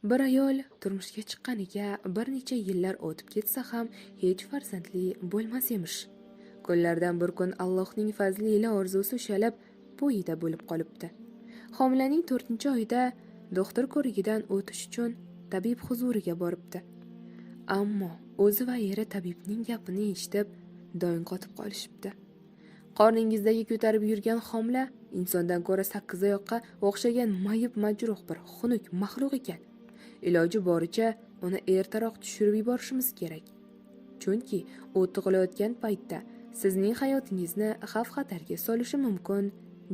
Bir ayol turmushga chiqqaniga bir necha yillar o'tib ketsa ham hech farzandli bo'lmas emish. Kunlardan bir kun Allohning fazli ila orzusi ushalib bo'yida bo'lib qolibdi. Homilaning 4-oyida doktor ko'rigidan o'tish uchun tabib huzuriga boribdi. Ammo o'zi va eri tabibning gapini eshitib doing qotib qolishibdi. Qorningizdagi ko'tarib yurgan homila insondan ko'ra sakkizoyoqqa o'xshagan mayib majruh bir xunuk maxluq ekan. Iloji boricha uni ertaroq tushirib yuborishimiz kerak. Chunki u tug'ilayotgan paytda sizning hayotingizni xavf-xatarga solishi mumkin,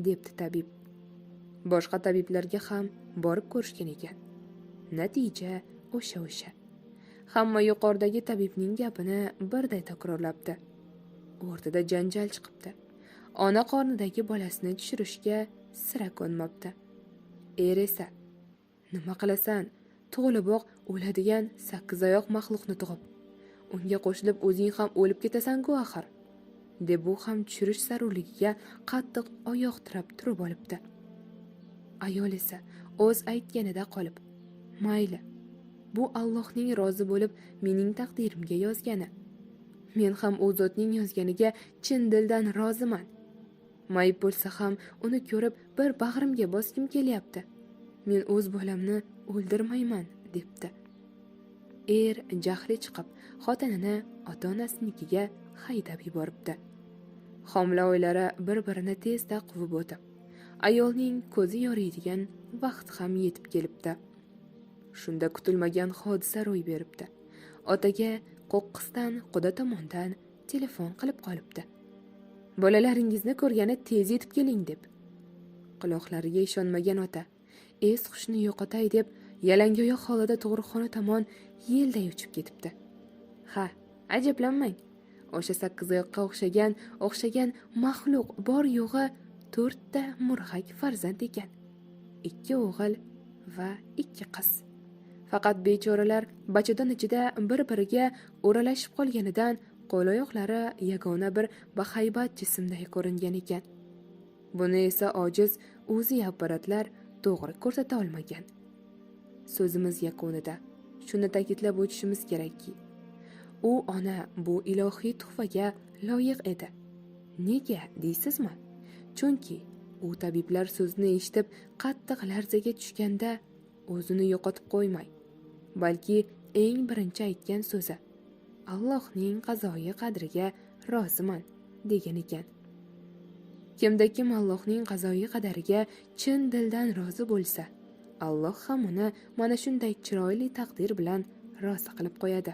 debdi tabib. Boshqa tabiblarga ham borib ko'rishgan ekan. Natija o'sha. Hamma yuqoridagi tabibning gapini birday takrorlabdi. O'rtada janjal chiqibdi. Ona qornidagi bolasini tushirishga sira ko'nmabdi. Er esa, nima qilasan? Tug'iliboq o'ladigan sakkizoyoq maxluqni tug'ib, unga qo'shilib o'zing ham o'lib ketasan-ku axir, deb bu ham tushirish zarurligiga qattiq oyoq tirab turib olibdi. Ayol esa o'z aytganida qolib, mayli, bu Allohning rozi bo'lib mening taqdirimga yozgani. Men ham u zotning yozganiga chin dildan roziman. Mayib bo'lsa ham uni ko'rib bir bag'rimga boskim kelyapti. Men o'z bolamni o'ldirmayman, debdi. Er jahli chiqib, xotinini ota-onasinikiga haydab yuboribdi. Homila oylari bir-birini tezda quvib o'tib, ayolning ko'zi yoriydigan vaqt ham yetib kelibdi. Shunda kutilmagan hodisa ro'y beribdi. Otaga qo'qqisdan quda tomondan telefon qilib qolibdi. Bolalaringizni ko'rgani tez yetib keling deb. Quloqlariga ishonmagan ota es hushni yo'qotay deb yalangoyoq holida tug'ruqxona tomon yelday uchib ketibdi. Ha, ajablanmang. O'sha sakkizoyoqqa o'xshagan maxluq bor yo'g'i 4 ta murg'ak farzand ekan. 2 o'g'il va 2 qiz. Faqat bechoralar bachadon ichida bir-biriga o'ralashib qolganidan qo'l-oyoqlari yagona bir bahaybat jismday ko'ringan ekan. Buni esa ojiz o'zi apparatlar to'g'ri ko'rsata olmagan. So'zimiz yakunida shuni ta'kidlab o'tishimiz kerakki, u ona bu ilohiy tuhfaga loyiq edi. Nega deysizmi? Chunki u tabiblar so'zini eshitib qattiq larzaga tushganda o'zini yo'qotib qo'ymay, balki eng birinchi aytgan so'zi Allohning qazoyi qadriga roziman degan ekan. Kimda kim Allohning qazoyi qadariga chin dildan rozi bo'lsa, Alloh ham uni mana shunday chiroyli taqdir bilan rozi qilib qo'yadi.